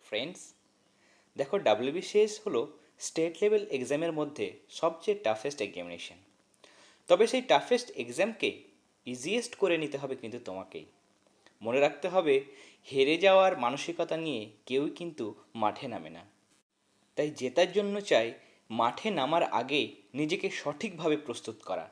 Friends, দেখো WBCS হলো state level এক্সামের মধ্যে সবচেয়ে টাফেস্ট এক্সামিনেশন। তবে সেই টাফেস্ট এক্সামকে ইজিয়েস্ট করে নিতে হবে কিন্তু তোমাকেই। মনে রাখতে হবে, হেরে যাওয়ার মানসিকতা নিয়ে কেউই কিন্তু মাঠে নামে না। তাই জেতার জন্য চাই মাঠে নামার আগে নিজেকে সঠিকভাবে প্রস্তুত করা।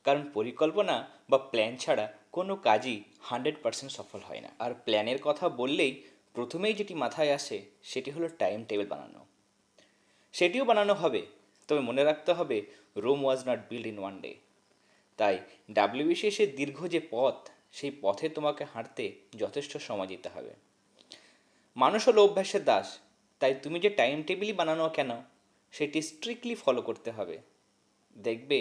কারণ পরিকল্পনা বা প্ল্যান ছাড়া কোনো কাজই 100% সফল হয় না। আর প্ল্যানের কথা বললেই প্রথমেই যেটি মাথায় আসে সেটি হলো টাইম টেবিল বানানো। সেটিও বানানো হবে, তবে মনে রাখতে হবে Rome was not build in one day. তাই ডাব্লিউবিসিএসের দীর্ঘ যে পথ, সেই পথে তোমাকে হাঁটতে যথেষ্ট সময় দিতে হবে। মানুষ হলো অভ্যাসের দাস। তাই তুমি যে টাইম টেবিলই বানানো কেন, সেটি স্ট্রিক্টলি ফলো করতে হবে। দেখবে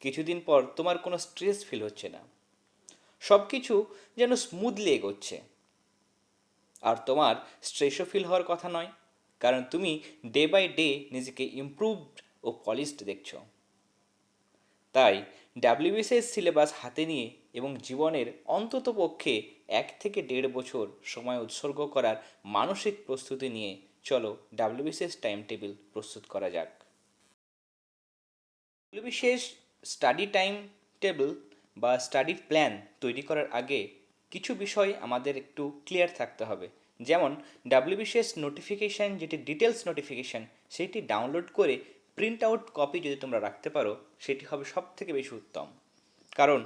কিছুদিন পর তোমার কোনো স্ট্রেস ফিল হচ্ছে না, সব কিছু যেন স্মুথলি এগোচ্ছে। আর তোমার স্ট্রেসও ফিল হওয়ার কথা নয়, কারণ তুমি ডে বাই ডে নিজেকে ইমপ্রুভড ও পলিশড দেখছো। তাই ডাব্লিউবিসিএস সিলেবাস হাতে নিয়ে এবং জীবনের অন্তত পক্ষে 1 থেকে 1.5 বছর সময় উৎসর্গ করার মানসিক প্রস্তুতি নিয়ে চলো ডাব্লিউবিসিএস টাইম টেবিল প্রস্তুত করা যাক। ডাব্লিউবিসিএস স্টাডি টাইম টেবিল বা স্টাডি প্ল্যান তৈরি করার আগে কিছু বিষয় আমাদের একটু ক্লিয়ার থাকতে হবে। যেমন ডাব্লিউবিসিএস নোটিফিকেশান, যেটি ডিটেলস নোটিফিকেশান, সেটি ডাউনলোড করে প্রিন্ট আউট কপি যদি তোমরা রাখতে পারো, সেটি হবে সব থেকে বেশি উত্তম। কারণ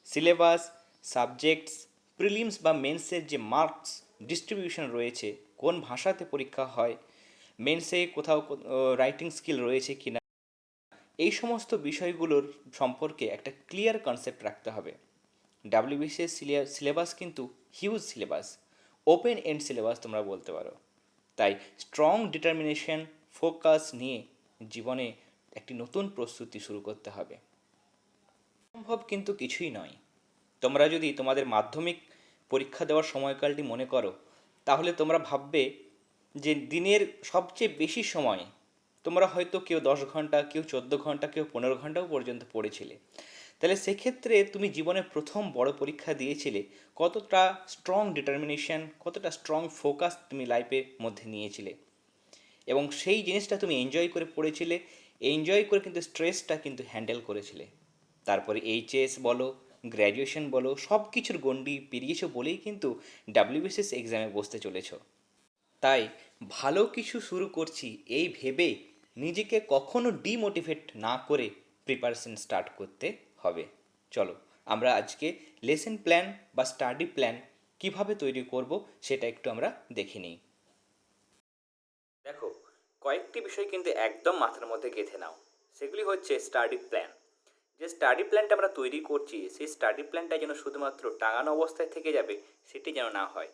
সিলেবাস, সাবজেক্টস, প্রিলিমস বা মেন্সের যে মার্কস ডিস্ট্রিবিউশন রয়েছে, কোন ভাষাতে পরীক্ষা হয়, মেন্সে কোথাও রাইটিং স্কিল রয়েছে কি না, এই সমস্ত বিষয়গুলোর সম্পর্কে একটা ক্লিয়ার কনসেপ্ট রাখতে হবে। ডাব্লিউবিসিএস সিলেবাস কিন্তু huge syllabus, open end syllabus তোমরা বলতে পারো। তাই স্ট্রং ডিটারমিনেশন, ফোকাস নিয়ে জীবনে একটি নতুন প্রস্তুতি শুরু করতে হবে। সম্ভব কিন্তু কিছুই নয়। তোমরা যদি তোমাদের মাধ্যমিক পরীক্ষা দেওয়ার সময়কালটি মনে করো, তাহলে তোমরা ভাববে যে দিনের সবচেয়ে বেশি সময় তোমরা হয়তো কেউ 10 ঘন্টা, কেউ 14 ঘন্টা, কেউ 15 ঘন্টাও পর্যন্ত পড়েছিলে। তাহলে সেক্ষেত্রে তুমি জীবনে প্রথম বড় পরীক্ষা দিয়েছিলে, কতটা স্ট্রং ডিটারমিনেশন, কতটা স্ট্রং ফোকাস তুমি লাইফের মধ্যে নিয়েছিলে, এবং সেই জিনিসটা তুমি এনজয় করে পড়েছিলে। এনজয় করে কিন্তু স্ট্রেসটা কিন্তু হ্যান্ডেল করেছিলে। তারপরে এইচএস বলো, গ্র্যাজুয়েশন বলো, সব কিছুর গণ্ডি পেরিয়েছো বলেই কিন্তু ডাব্লিউবিসিএস এক্সামে বসতে চলেছো। তাই ভালো কিছু শুরু করছি এই ভেবে নিজেকে কখনো ডিমোটিভেট না করে প্রিপারেশন স্টার্ট করতে হবে। চলো আমরা আজকে লেসন প্ল্যান বা স্টাডি প্ল্যান কিভাবে তৈরি করব সেটা একটু আমরা দেখে নিই। দেখো, কয়েকটি বিষয় কিন্তু একদম মাথার মধ্যে গেঁথে নাও। সেগুলি হচ্ছে স্টাডি প্ল্যান। যে স্টাডি প্ল্যানটা আমরা তৈরি করছি, সেই স্টাডি প্ল্যানটা যেন শুধুমাত্র টাঙানো অবস্থায় থেকে যাবে সেটি যেন না হয়।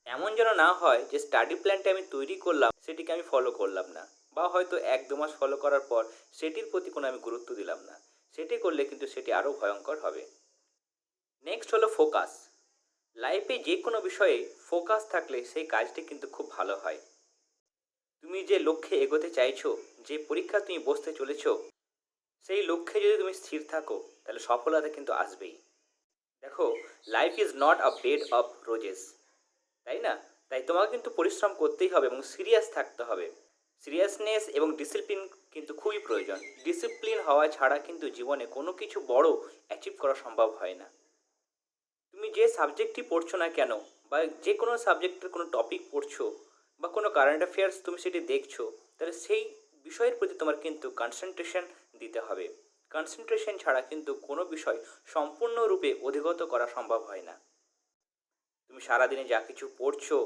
এমন যেন না হয় যে স্টাডি প্ল্যানটা আমি তৈরি করলাম, সেটিকে আমি ফলো করলাম না, বা হয়তো 1-2 মাস ফলো করার পর সেটির প্রতি কোনো আমি গুরুত্ব দিলাম না। সেটি করলে কিন্তু সেটি আরও ভয়ঙ্কর হবে। নেক্সট হলো ফোকাস। লাইফে যে কোনো বিষয়ে ফোকাস থাকলে সেই কাজটি কিন্তু খুব ভালো হয়। তুমি যে লক্ষ্যে এগোতে চাইছো, যে পরীক্ষা তুমি বসতে চলেছো, সেই লক্ষ্যে যদি তুমি স্থির থাকো, তাহলে সফলতা কিন্তু আসবেই। দেখো, life is not a bed of roses, তাই না? তাই তোমাকে কিন্তু পরিশ্রম করতেই হবে এবং সিরিয়াস থাকতে হবে। সিরিয়াসনেস এবং ডিসিপ্লিন কিন্তু খুবই প্রয়োজন। ডিসিপ্লিন হওয়া ছাড়া কিন্তু জীবনে কোনো কিছু বড় অ্যাচিভ করা সম্ভব হয় না। তুমি যে সাবজেক্টই পড়ছো না কেন, বা যে কোনো সাবজেক্টের কোনো টপিক পড়ছো, বা কোনো কারেন্ট অ্যাফেয়ার্স তুমি সেটি দেখছো, তাহলে সেই বিষয়ের প্রতি তোমার কিন্তু কনসেন্ট্রেশন দিতে হবে। কনসেন্ট্রেশন ছাড়া কিন্তু কোনো বিষয় সম্পূর্ণরূপে অধিগত করা সম্ভব হয় না। তুমি সারাদিনে যা কিছু পড়ছো,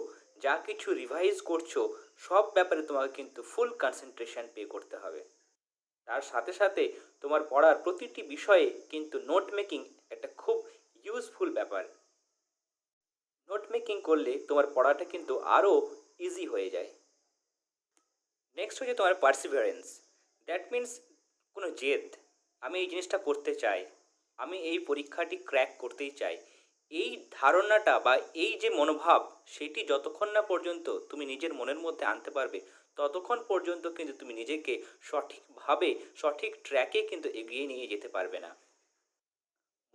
যা কিছু রিভাইজ করছো, সব ব্যাপারে তোমাকে কিন্তু ফুল কনসেন্ট্রেশন পে করতে হবে। তার সাথে সাথে তোমার পড়ার প্রতিটি বিষয়ে কিন্তু নোট মেকিং একটা খুব ইউজফুল ব্যাপার। নোট মেকিং করলে তোমার পড়াটা কিন্তু আরও ইজি হয়ে যায়। নেক্সট হচ্ছে তোমার পার্সিভারেন্স। দ্যাট মিন্স কোনো জেদ। আমি এই জিনিসটা করতে চাই, আমি এই পরীক্ষাটি ক্র্যাক করতেই চাই। এই ধারণাটা বা এই যে মনোভাব, সেটি যতক্ষণ না পর্যন্ত তুমি নিজের মনের মধ্যে আনতে পারবে, ততক্ষণ পর্যন্ত কিন্তু তুমি নিজেকে সঠিকভাবে সঠিক ট্র্যাকে কিন্তু এগিয়ে নিয়ে যেতে পারবে না।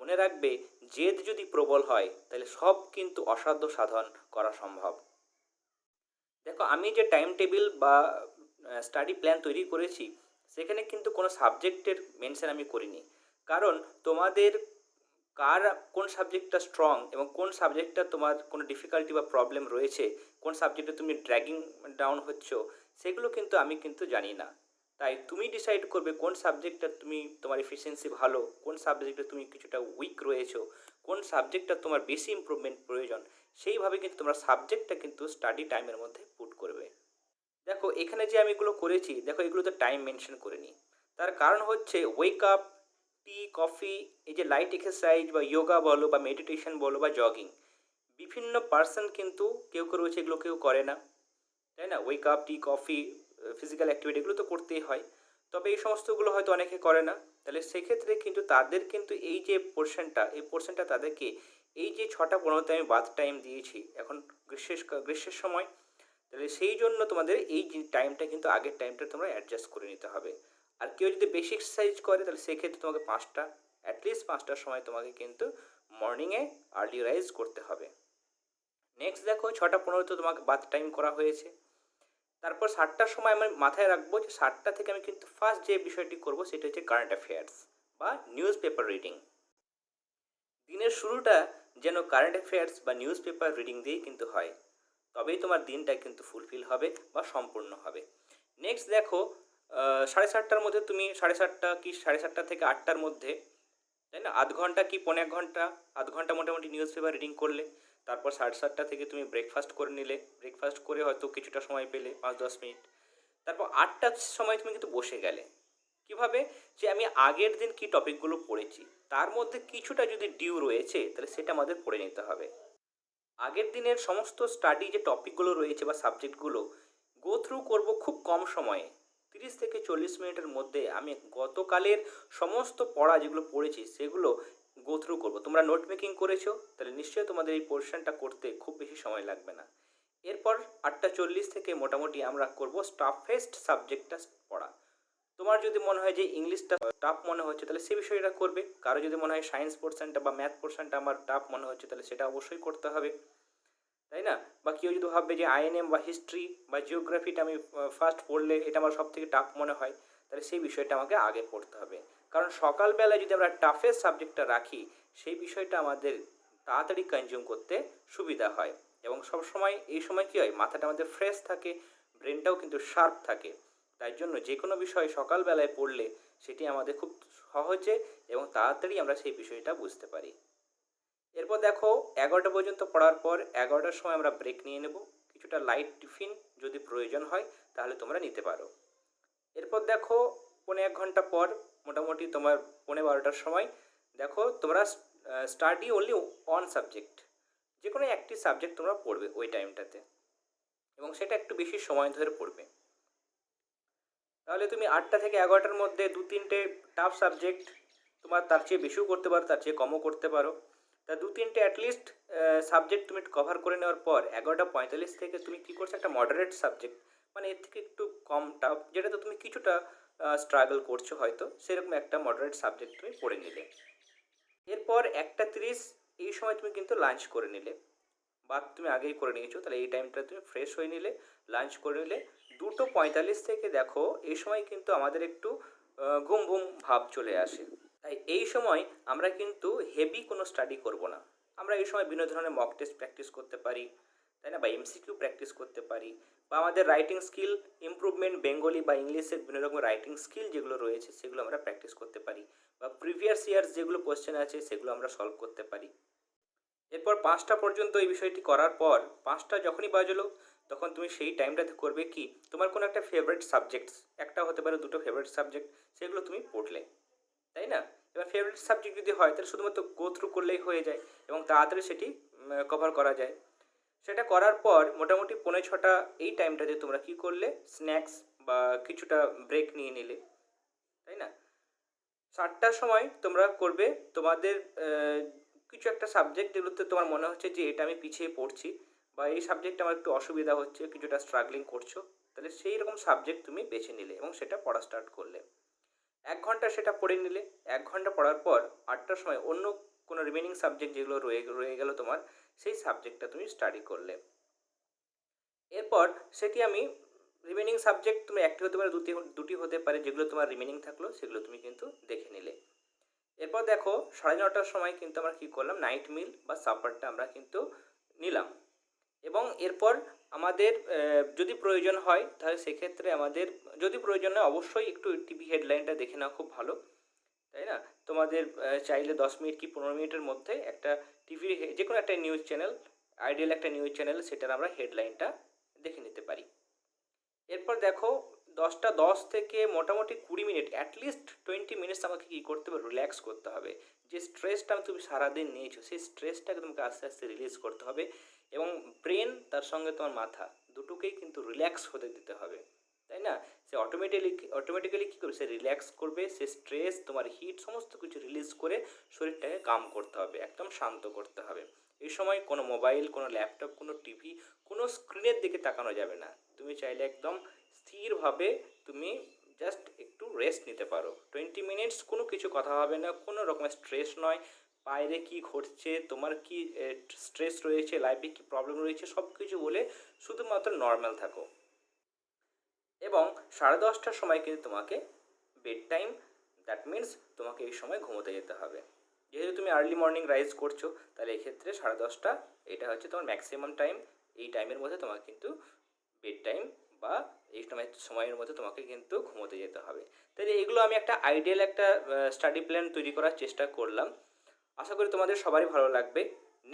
মনে রাখবে, জেদ যদি প্রবল হয় তাহলে সব কিন্তু অসাধ্য সাধন করা সম্ভব। দেখো, আমি যে টাইম টেবিল বা স্টাডি প্ল্যান তৈরি করেছি, সেখানে কিন্তু কোনো সাবজেক্টের মেনশন আমি করিনি। কারণ তোমাদের কার কোন সাবজেক্টটা স্ট্রং এবং কোন সাবজেক্টটা তোমার কোনো ডিফিকাল্টি বা প্রবলেম রয়েছে, কোন সাবজেক্টে তুমি ড্র্যাগিং ডাউন হচ্ছ, সেগুলো কিন্তু আমি কিন্তু জানি না। তাই তুমি ডিসাইড করবে কোন সাবজেক্টটা তুমি তোমার এফিসিয়েন্সি ভালো, কোন সাবজেক্টে তুমি কিছুটা উইক রয়েছো, কোন সাবজেক্টটা তোমার বেশি ইমপ্রুভমেন্ট প্রয়োজন। সেইভাবে কিন্তু তোমরা সাবজেক্টটা কিন্তু স্টাডি টাইমের মধ্যে পুট করবে। দেখো, এখানে যে আমি এগুলো করেছি, দেখো এগুলোতে টাইম মেনশন করিনি। তার কারণ হচ্ছে ওয়েক আপ, টি, কফি, এই যে লাইট এক্সারসাইজ বা যোগা বলো বা মেডিটেশন বলো বা জগিং, বিভিন্ন পার্সন কিন্তু কেউ কেউ রয়েছে এগুলো কেউ করে না, তাই না? ওয়েক আপ, টি, কফি, ফিজিক্যাল অ্যাক্টিভিটি এগুলো তো করতেই হয়। তবে এই সমস্তগুলো হয়তো অনেকে করে না। তাহলে সেক্ষেত্রে কিন্তু তাদের কিন্তু এই যে পোর্শনটা, এই পোর্শনটা তাদেরকে এই যে 6টা 15তে আমি বাথ টাইম দিয়েছি এখন গ্রীষ্মের সময়, তাহলে সেই জন্য তোমাদের এই যে টাইমটা কিন্তু আগের টাইমটা তোমরা অ্যাডজাস্ট করে নিতে হবে। আর কেউ যদি বেশি এক্সারসাইজ করে তাহলে সেক্ষেত্রে তোমাকে 5টা, অ্যাটলিস্ট 5টার সময় তোমাকে কিন্তু মর্নিংয়ে আর্লি রাইজ করতে হবে। নেক্সট দেখো, 6টা 15 তো তোমাকে বাথ টাইম করা হয়েছে। তারপর 7টার সময় আমি মাথায় রাখবো যে 7টা থেকে আমি কিন্তু ফার্স্ট যে বিষয়টি করব সেটা হচ্ছে কারেন্ট অ্যাফেয়ার্স বা নিউজ পেপার রিডিং। দিনের শুরুটা যেন কারেন্ট অ্যাফেয়ার্স বা নিউজ পেপার রিডিং দিয়েই কিন্তু হয়, তবেই তোমার দিনটা কিন্তু ফুলফিল হবে বা সম্পূর্ণ হবে। নেক্সট দেখো, 7:30টার মধ্যে তুমি 7:30টা কি 7:30টা থেকে 8টার মধ্যে, তাই না, আধ ঘন্টা কি 1.25 ঘন্টা, আধ ঘন্টা মোটামুটি নিউজ পেপার রিডিং করলে। তারপর 7:30টা থেকে তুমি ব্রেকফাস্ট করে নিলে, ব্রেকফাস্ট করে হয়তো কিছুটা সময় পেলে 5-10 মিনিট। তারপর 8টার সময় তুমি কিন্তু বসে গেলে কিভাবে, যে আমি আগের দিন কি টপিকগুলো পড়েছি তার মধ্যে কিছুটা যদি ডিউ রয়েছে তাহলে সেটা আমাদের পড়ে নিতে হবে। আগের দিনের সমস্ত স্টাডি যে টপিকগুলো রয়েছে বা সাবজেক্টগুলো গো থ্রু করবো খুব কম সময়ে, 30 থেকে 40 মিনিটের মধ্যে আমি গতকালের সমস্ত পড়া যেগুলো পড়েছি সেগুলো গো থ্রু করবো। তোমরা নোট মেকিং করেছো, তাহলে নিশ্চয়ই তোমাদের এই পোর্শনটা করতে খুব বেশি সময় লাগবে না। এরপর 8টা 40 থেকে মোটামুটি আমরা করবো টাফেস্ট সাবজেক্টটা পড়া। তোমার যদি মনে হয় যে ইংলিশটা টাফ মনে হচ্ছে তাহলে সে বিষয়টা করবে, কারো যদি মনে হয় সায়েন্স পোর্শনটা বা ম্যাথ পোর্শনটা আমার টাফ মনে হচ্ছে তাহলে সেটা অবশ্যই করতে হবে, তাই না? বা কেউ যদি ভাববে যে আইএনএম বা হিস্ট্রি বা জিওগ্রাফিটা আমি ফার্স্ট পড়লে এটা আমার সব থেকে টাফ মনে হয়, তাহলে সেই বিষয়টা আমাকে আগে পড়তে হবে। কারণ সকালবেলায় যদি আমরা টাফেস্ট সাবজেক্টটা রাখি, সেই বিষয়টা আমাদের তাড়াতাড়ি কনজিউম করতে সুবিধা হয়। এবং সব সময় এই সময় কী হয়, মাথাটা আমাদের ফ্রেশ থাকে, ব্রেনটাও কিন্তু শার্প থাকে। তাই জন্য যে কোনো বিষয় সকালবেলায় পড়লে সেটি আমাদের খুব সহজে এবং তাড়াতাড়ি আমরা সেই বিষয়টা বুঝতে পারি। এরপর দেখো, 11টা পর্যন্ত পড়ার পর 11টার সময় আমরা ব্রেক নিয়ে নেব। কিছুটা লাইট টিফিন যদি প্রয়োজন হয় তাহলে তোমরা নিতে পারো। এরপর দেখো, 1.25 ঘন্টা পর মোটামুটি তোমার 12:15টার সময় দেখো তোমরা স্টাডি অনলি অন সাবজেক্ট, যে কোনো একটি সাবজেক্ট তোমরা পড়বে ওই টাইমটাতে, এবং সেটা একটু বেশি সময় ধরে পড়বে। তাহলে তুমি 8টা থেকে 11টার মধ্যে 2-3টে টাফ সাবজেক্ট, তোমার তার চেয়ে বেশিও করতে পারো, তার চেয়ে কমও করতে পারো। তা 2-3টে অ্যাটলিস্ট সাবজেক্ট তুমি কভার করে নেওয়ার পর 11টা 45 থেকে তুমি কী করছো, একটা মডারেট সাবজেক্ট, মানে এর থেকে একটু কম টাফ, যেটাতে তুমি কিছুটা স্ট্রাগল করছো হয়তো, সেরকম একটা মডারেট সাবজেক্ট তুমি পড়ে নিলে। এরপর 1টা 30 এই সময় তুমি কিন্তু লাঞ্চ করে নিলে, বা তুমি আগেই করে নিয়েছো, তাহলে এই টাইমটা তুমি ফ্রেশ হয়ে নিলে, লাঞ্চ করে নিলে। 2:45 থেকে দেখো এই সময় কিন্তু আমাদের একটু ঘুম ঘুম ভাব চলে আসে। তাই এই সময় আমরা কিন্তু হেভি কোনো স্টাডি করব না। আমরা এই সময় বিভিন্ন ধরনের মক টেস্ট প্র্যাকটিস করতে পারি, তাই না, বা এমসিকিউ প্র্যাকটিস করতে পারি, বা আমাদের রাইটিং স্কিল ইমপ্রুভমেন্ট, বেঙ্গলি বা ইংলিশের বিভিন্ন রকম রাইটিং স্কিল যেগুলো রয়েছে সেগুলো আমরা প্র্যাকটিস করতে পারি, বা প্রিভিয়াস ইয়ার্স যেগুলো কোয়েশ্চেন আছে সেগুলো আমরা সলভ করতে পারি। এরপর 5টা পর্যন্ত এই বিষয়টি করার পর 5টা যখনই বাজলো তখন তুমি সেই টাইমটাতে করবে কি, তোমার কোনো একটা ফেভারিট সাবজেক্টস, একটা হতে পারে দুটো ফেভারিট সাবজেক্ট, সেগুলো তুমি পড়লে, তাই না? এবার ফেভারিট সাবজেক্ট যদি হয় তাহলে শুধুমাত্র গো থ্রু করলেই হয়ে যায় এবং তাড়াতাড়ি সেটি কভার করা যায়। সেটা করার পর মোটামুটি 5:45 এই টাইমটাতে তোমরা কি করলে, স্ন্যাক্স বা কিছুটা ব্রেক নিয়ে নিলে, তাই না? 7টার সময় তোমরা করবে তোমাদের কিছু একটা সাবজেক্ট যেগুলোতে তোমার মনে হচ্ছে যে এটা আমি পিছিয়ে পড়ছি বা এই সাবজেক্টে আমার একটু অসুবিধা হচ্ছে, কিছুটা স্ট্রাগলিং করছো, তাহলে সেই রকম সাবজেক্ট তুমি বেছে নিলে এবং সেটা পড়া স্টার্ট করলে। 1 ঘন্টা সেটা পড়ে নিলে। 1 ঘন্টা পড়ার পর 8টার সময় অন্য কোনো রিমেনিং সাবজেক্ট যেগুলো রয়ে রয়ে গেল তোমার, সেই সাবজেক্টটা তুমি স্টাডি করলে। এরপর সেটি আমি রিমেনিং সাবজেক্ট তুমি একটি হতে পারে, দুটি হতে পারে, যেগুলো তোমার রিমেনিং থাকলো সেগুলো তুমি কিন্তু দেখে নিলে। এরপর দেখো 9:30টার সময় কিন্তু আমরা কী করলাম, নাইট মিল বা সাপারটা আমরা কিন্তু নিলাম। এবং এরপর আমাদের যদি প্রয়োজন হয় তাহলে সেক্ষেত্রে আমাদের, যদি প্রয়োজন হয় অবশ্যই একটু টিভি হেডলাইনটা দেখে নেওয়া খুব ভালো, তাই না? তোমাদের চাইলে 10 মিনিট কি 15 মিনিটের মধ্যে একটা টিভির যে কোনো একটা নিউজ চ্যানেল, আইডিয়াল একটা নিউজ চ্যানেল, সেটার আমরা হেডলাইনটা দেখে নিতে পারি। এরপর দেখো 10টা 10 থেকে মোটামুটি 20 মিনিট, অ্যাটলিস্ট 20 মিনিটস আমাকে কী করতে হবে, রিল্যাক্স করতে হবে। যে স্ট্রেসটা তুমি সারাদিন নিয়েছো সেই স্ট্রেসটাকে তোমাকে আস্তে আস্তে রিলিজ করতে হবে, এবং ব্রেন তার সঙ্গে তোমার মাথা দুটোকেই কিন্তু রিল্যাক্স হতে দিতে হবে, তাই না? সে অটোমেটিক্যালি কী করবে, সে রিল্যাক্স করবে, সে স্ট্রেস তোমার হিট সমস্ত কিছু রিলিজ করে শরীরটাকে কাম করতে হবে, একদম শান্ত করতে হবে। এই সময় কোনো মোবাইল, কোনো ল্যাপটপ, কোনো টিভি, কোনো স্ক্রিনের দিকে তাকানো যাবে না। তুমি চাইলে একদম স্থিরভাবে তুমি জাস্ট একটু রেস্ট নিতে পারো। 20 মিনিটস কোনো কিছু কথা হবে না, কোনো রকমের স্ট্রেস নয়, বাইরে কী ঘটছে, তোমার কি স্ট্রেস রয়েছে, লাইফে কী প্রবলেম রয়েছে, সব কিছু বলে শুধুমাত্র নর্মাল থাকো। এবং 10:30টার সময় কিন্তু তোমাকে বেড টাইম, দ্যাট মিন্স তোমাকে এই সময় ঘুমোতে যেতে হবে। যেহেতু তুমি আর্লি মর্নিং রাইজ করছো, তাহলে এক্ষেত্রে 10:30টা এটা হচ্ছে তোমার ম্যাক্সিমাম টাইম। এই টাইমের মধ্যে তোমাকে কিন্তু বেড টাইম বা এই সময়ের মধ্যে তোমাকে কিন্তু ঘুমোতে যেতে হবে। তাই এগুলো আমি একটা আইডিয়াল একটা স্টাডি প্ল্যান তৈরি করার চেষ্টা করলাম। আশা করি তোমাদের সবারই ভালো লাগবে।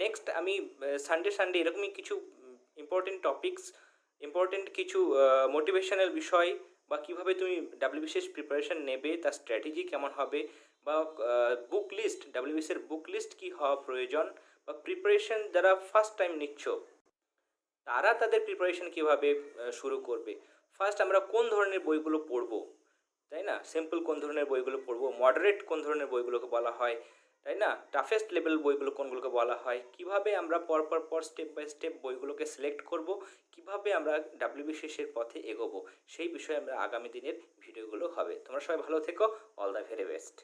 নেক্সট আমি সানডে সানডে এরকমই কিছু ইম্পর্টেন্ট টপিকস, ইম্পর্টেন্ট কিছু মোটিভেশনাল বিষয়, বা কীভাবে তুমি ডাব্লিউবিসিএস প্রিপারেশান নেবে, তার স্ট্র্যাটেজি কেমন হবে, বা বুক লিস্ট, ডাব্লিউবিসিএর বুক লিস্ট কী হওয়া প্রয়োজন, বা প্রিপারেশান যারা ফার্স্ট টাইম নিচ্ছ তারা তাদের প্রিপারেশান কীভাবে শুরু করবে, ফার্স্ট আমরা কোন ধরনের বইগুলো পড়বো, তাই না? সিম্পল কোন ধরনের বইগুলো পড়বো, মডারেট কোন ধরনের বইগুলোকে বলা হয়, তাই না? টাফেস্ট লেভেল বইগুলো কোনগুলোকে বলা হয়, কিভাবে আমরা পর স্টেপ বাই স্টেপ বইগুলোকে সিলেক্ট করব, কিভাবে আমরা ডাব্লিউবিসিএসের পথে এগোবো, সেই বিষয়ে আমরা আগামী দিনের ভিডিওগুলো হবে। তোমরা সবাই ভালো থেকো। All the very best.